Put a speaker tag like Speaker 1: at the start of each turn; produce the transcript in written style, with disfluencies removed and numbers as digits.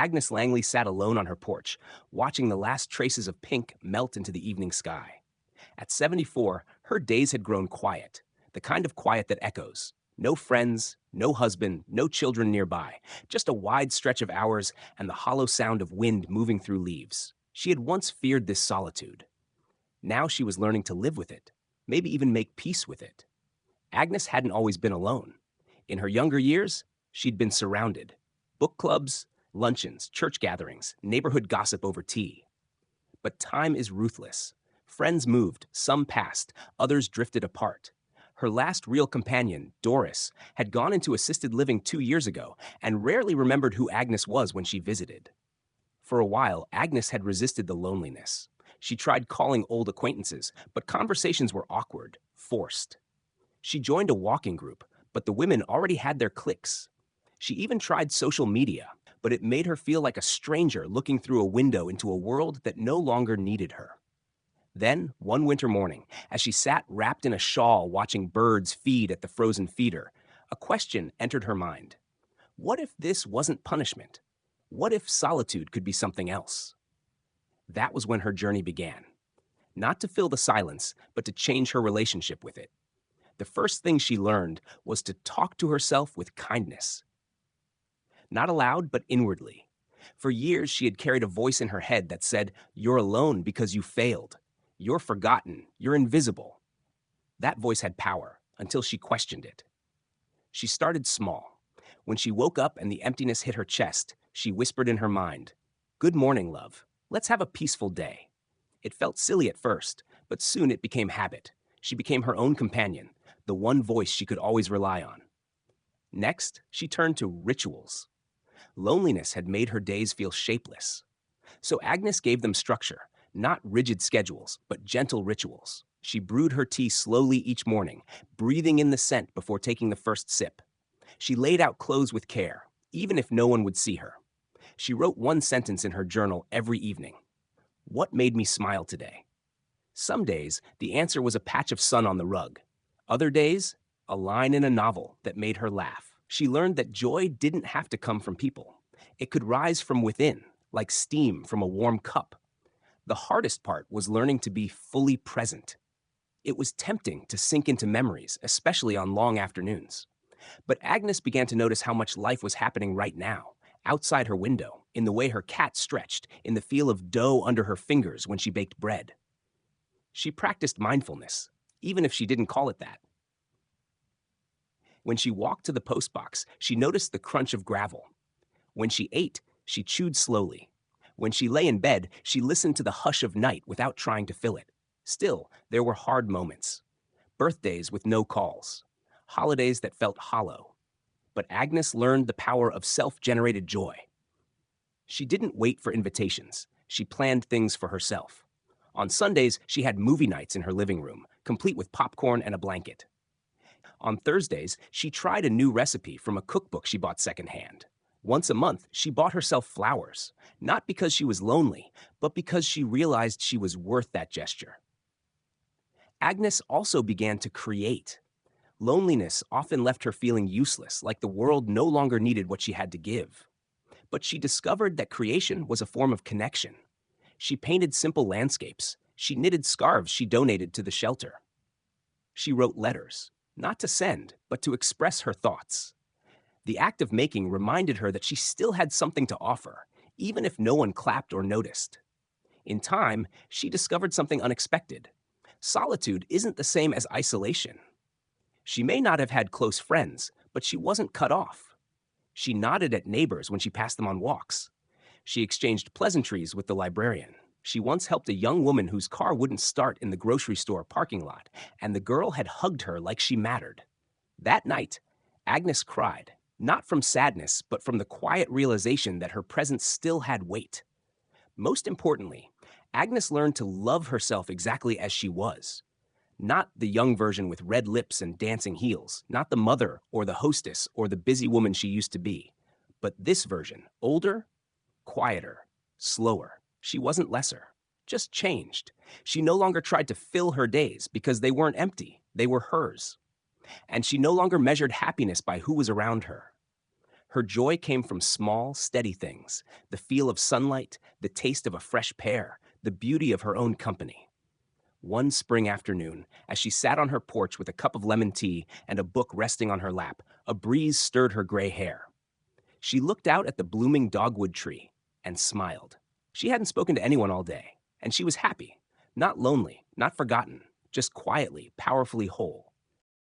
Speaker 1: Agnes Langley sat alone on her porch, watching the last traces of pink melt into the evening sky. At 74, her days had grown quiet, the kind of quiet that echoes. No friends, no husband, no children nearby, just a wide stretch of hours and the hollow sound of wind moving through leaves. She had once feared this solitude. Now she was learning to live with it, maybe even make peace with it. Agnes hadn't always been alone. In her younger years, she'd been surrounded. Book clubs, luncheons, church gatherings, neighborhood gossip over tea. But time is ruthless. Friends moved, some passed, others drifted apart. Her last real companion, Doris, had gone into assisted living 2 years ago and rarely remembered who Agnes was when she visited. For a while, Agnes had resisted the loneliness. She tried calling old acquaintances, but conversations were awkward, forced. She joined a walking group, but the women already had their cliques. She even tried social media, but it made her feel like a stranger looking through a window into a world that no longer needed her. Then, one winter morning, as she sat wrapped in a shawl watching birds feed at the frozen feeder, a question entered her mind. What if this wasn't punishment? What if solitude could be something else? That was when her journey began. Not to fill the silence, but to change her relationship with it. The first thing she learned was to talk to herself with kindness. Not aloud, but inwardly. For years, she had carried a voice in her head that said, "You're alone because you failed. You're forgotten. You're invisible." That voice had power until she questioned it. She started small. When she woke up and the emptiness hit her chest, she whispered in her mind, "Good morning, love. Let's have a peaceful day." It felt silly at first, but soon it became habit. She became her own companion, the one voice she could always rely on. Next, she turned to rituals. Loneliness had made her days feel shapeless. So Agnes gave them structure, not rigid schedules, but gentle rituals. She brewed her tea slowly each morning, breathing in the scent before taking the first sip. She laid out clothes with care, even if no one would see her. She wrote one sentence in her journal every evening. What made me smile today? Some days, the answer was a patch of sun on the rug. Other days, a line in a novel that made her laugh. She learned that joy didn't have to come from people. It could rise from within, like steam from a warm cup. The hardest part was learning to be fully present. It was tempting to sink into memories, especially on long afternoons. But Agnes began to notice how much life was happening right now, outside her window, in the way her cat stretched, in the feel of dough under her fingers when she baked bread. She practiced mindfulness, even if she didn't call it that. When she walked to the postbox, she noticed the crunch of gravel. When she ate, she chewed slowly. When she lay in bed, she listened to the hush of night without trying to fill it. Still, there were hard moments. Birthdays with no calls. Holidays that felt hollow. But Agnes learned the power of self-generated joy. She didn't wait for invitations. She planned things for herself. On Sundays, she had movie nights in her living room, complete with popcorn and a blanket. On Thursdays, she tried a new recipe from a cookbook she bought secondhand. Once a month, she bought herself flowers, not because she was lonely, but because she realized she was worth that gesture. Agnes also began to create. Loneliness often left her feeling useless, like the world no longer needed what she had to give. But she discovered that creation was a form of connection. She painted simple landscapes. She knitted scarves she donated to the shelter. She wrote letters, not to send, but to express her thoughts. The act of making reminded her that she still had something to offer, even if no one clapped or noticed. In time, she discovered something unexpected. Solitude isn't the same as isolation. She may not have had close friends, but she wasn't cut off. She nodded at neighbors when she passed them on walks. She exchanged pleasantries with the librarian. She once helped a young woman whose car wouldn't start in the grocery store parking lot, and the girl had hugged her like she mattered. That night, Agnes cried, not from sadness, but from the quiet realization that her presence still had weight. Most importantly, Agnes learned to love herself exactly as she was. Not the young version with red lips and dancing heels, not the mother or the hostess or the busy woman she used to be, but this version, older, quieter, slower. She wasn't lesser, just changed. She no longer tried to fill her days because they weren't empty, they were hers. And she no longer measured happiness by who was around her. Her joy came from small, steady things: the feel of sunlight, the taste of a fresh pear, the beauty of her own company. One spring afternoon, as she sat on her porch with a cup of lemon tea and a book resting on her lap, a breeze stirred her gray hair. She looked out at the blooming dogwood tree and smiled. She hadn't spoken to anyone all day, and she was happy. Not lonely, not forgotten, just quietly, powerfully whole.